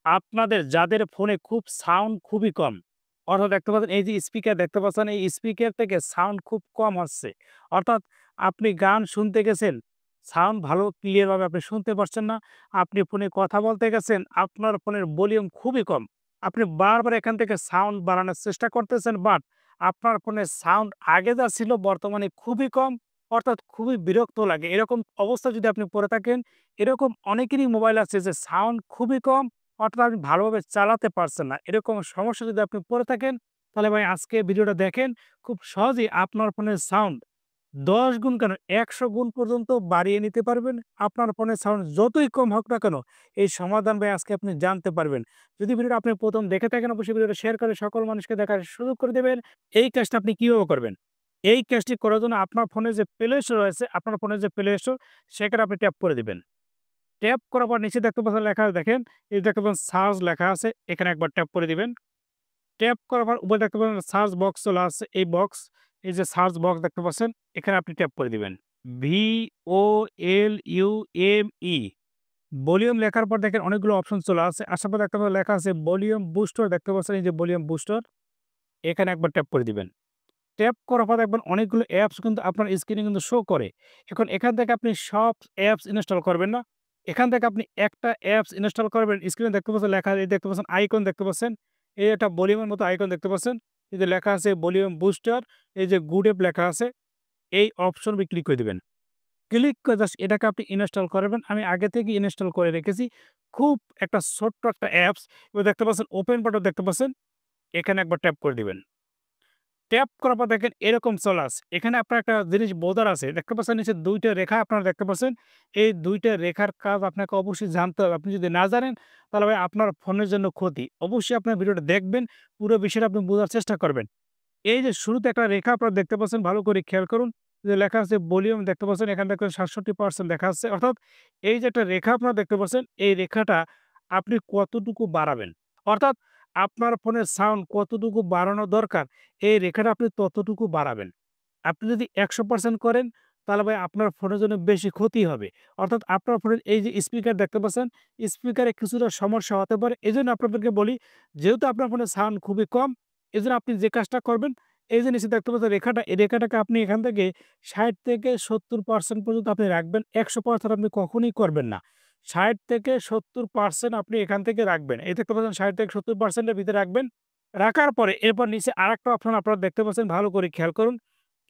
আপনাদের যাদের ফোনে খুব সাউন্ড খুবই কম, অর্থাৎ দেখতে পাচ্ছেন এই যে স্পিকার দেখতে পাচ্ছেন, এই স্পিকার থেকে সাউন্ড খুব কম হচ্ছে। অর্থাৎ আপনি গান শুনতে গেছেন, সাউন্ড ভালো ক্লিয়ার ভাবে আপনি শুনতে পারছেন না। আপনি ফোনে কথা বলতে গেছেন, আপনার ফোনের ভলিউম খুবই কম। আপনি বারবার এখান থেকে সাউন্ড বাড়ানোর চেষ্টা করতেছেন, বাট আপনার ফোনের সাউন্ড আগে যা ছিল বর্তমানে খুবই কম, অর্থাৎ খুবই বিরক্ত লাগে। এরকম অবস্থা যদি আপনি পড়ে থাকেন, এরকম অনেকেরই মোবাইল আছে যে সাউন্ড খুবই কম, অর্থাৎ আপনি ভালোভাবে চালাতে পারছেন না। এরকম সমস্যা যদি আপনি পড়ে থাকেন, তাহলে ভাই আজকে ভিডিওটা দেখেন। খুব সহজেই আপনার ফোনের সাউন্ড ১০ গুণ কেন ১০০ গুণ পর্যন্ত বাড়িয়ে নিতে পারবেন। আপনার ফোনের সাউন্ড যতই কম হোক না কেন, এই সমাধান ভাই আজকে আপনি জানতে পারবেন। যদি ভিডিওটা আপনি ১ম দেখে থাকেন, অবশ্যই ভিডিওটা শেয়ার করে সকল মানুষকে দেখার সুযোগ করে দেবেন। এই কাজটা আপনি কিভাবে করবেন? এই কাজটি করার জন্য আপনার ফোনে যে প্লে স্টোর রয়েছে, আপনার ফোনের যে প্লে স্টোর, সেখানে আপনি ট্যাপ করে দিবেন। ট্যাপ করার পর নিচে দেখতে পাচ্ছেন লেখা আছে, দেখেন এই দেখতে পাচ্ছেন সার্চ লেখা আছে, এখানে একবার ট্যাপ করে দিবেন। ট্যাপ করার পর উপরে দেখতে পাচ্ছেন সার্চ বক্স চলে আসছে, এই বক্স, এই যে সার্চ বক্স দেখতে পাচ্ছেন, এখানে আপনি ট্যাপ করে দিবেন। VOLUME ভলিউম লেখার পর দেখেন অনেকগুলো অপশন চলে আসছে। আসার পর দেখতে পাচ্ছেন লেখা আছে ভলিউম বুস্টার, দেখতে পাচ্ছেন এই যে ভলিউম বুস্টার, এখানে একবার ট্যাপ করে দিবেন। ট্যাপ করার পর দেখবেন অনেকগুলো অ্যাপস কিন্তু আপনার স্ক্রিনে কিন্তু শো করে। এখন এখান থেকে আপনি সব অ্যাপস ইনস্টল করবেন না। এখান থেকে আপনি একটা অ্যাপস ইনস্টল করবেন। স্ক্রিনে দেখতে পাচ্ছেন লেখা, এই দেখতে পাচ্ছেন আইকন দেখতে পাচ্ছেন। এই একটা ভলিউমের মতো আইকন দেখতে পাচ্ছেন। এই যে লেখা আছে ভলিউম বুস্টার, এই যে গুড অ্যাপ লেখা আছে, এই অপশন আপনি ক্লিক করে দিবেন। ক্লিক করে জাস্ট এটাকে আপনি ইনস্টল করবেন। আমি আগে থেকেই ইনস্টল করে রেখেছি। খুব একটা ছোট্ট একটা অ্যাপস। এবার দেখতে পাচ্ছেন ওপেন বাটন দেখতে পাচ্ছেন। এখানে একবার ট্যাপ করে দিবেন। ট্যাপ করার পর দেখেন এরকম চলে আসে। এখানে আপনার একটা জিনিস বোঝার আছে। দেখতে পাচ্ছেন নিচে ২ টা রেখা আপনারা দেখতে পাচ্ছেন। এই ২ টা রেখার কাজ আপনাকে অবশ্যই জানতে হবে। আপনি যদি না জানেন, তাহলে ভাই আপনার ফোনের জন্য ক্ষতি। অবশ্যই আপনার ভিডিওটা দেখবেন, পুরো বিষয়টা আপনি বোঝার চেষ্টা করবেন। এই যে শুরুতে একটা রেখা আপনারা দেখতে পাচ্ছেন, ভালো করে খেয়াল করুন। যে লেখা আছে ভলিউম দেখতে পাচ্ছেন, এখানে দেখবেন ৬৭% লেখা আছে। অর্থাৎ এই যে একটা রেখা আপনারা দেখতে পাচ্ছেন, এই রেখাটা আপনি কতটুকু বাড়াবেন। অর্থাৎ আপনার ফোনের সাউন্ড কতটুকু বাড়ানো দরকার, এই রেখাটা আপনি ততটুকু বাড়াবেন। আপনি যদি ১০০% করেন, তাহলে ভাই আপনার ফোনের জন্য বেশি ক্ষতি হবে। অর্থাৎ আপনার ফোনের এই যে স্পিকার দেখতে পাচ্ছেন, স্পিকারে কিছুটা সমস্যা হতে পারে। এজন্য আপনাদেরকে বলি, যেহেতু আপনার ফোনের সাউন্ড খুবই কম, এজন্য আপনি যে কাজটা করবেন, এই যে নিচে দেখতে পাচ্ছেন রেখাটা, এই রেখাটাকে আপনি এখান থেকে ৬০ থেকে ৭০% পর্যন্ত আপনি রাখবেন। ১০০% আপনি কখনোই করবেন না। ৬০ থেকে ৭০% আপনি এখান থেকে রাখবেন। এই দেখতে পাচ্ছেন ৬০ থেকে ৭০% এর ভিতরে রাখবেন। রাখার পরে এরপর নিচে আরেকটা অপশন আপনারা দেখতে পাচ্ছেন, ভালো করে খেয়াল করুন।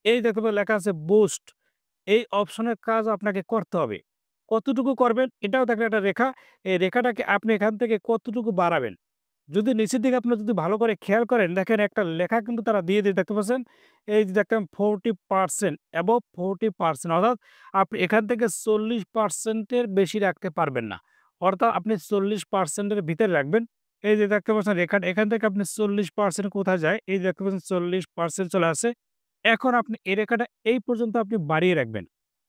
এই দেখতে পাবেন লেখা আছে বুস্ট। এই অপশনের কাজ আপনাকে করতে হবে। কতটুকু করবেন এটাও দেখেন একটা রেখা। এই রেখাটাকে আপনি এখান থেকে কতটুকু বাড়াবেন। যদি নিচের দিকে আপনি যদি ভালো করে খেয়াল করেন, দেখেন একটা লেখা কিন্তু তারা দিয়ে দিয়ে দেখতে পাচ্ছেন। এই যে দেখেন 40% অ্যাবভ 40%, অর্থাৎ আপনি এখান থেকে 40% এর বেশি রাখতে পারবেন না। অর্থাৎ আপনি 40% এর ভিতরে রাখবেন। এই যে দেখতে পাচ্ছেন রেখাটা, এখান থেকে আপনি 40% কোথায় যায়? এই দেখতে পাচ্ছেন 40% চলে আসে। এখন আপনি এই রেখাটা এই পর্যন্ত আপনি বাড়িয়ে রাখবেন।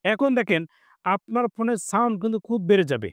এখন দেখেন আপনার ফোনের সাউন্ড কিন্তু খুব বেড়ে যাবে।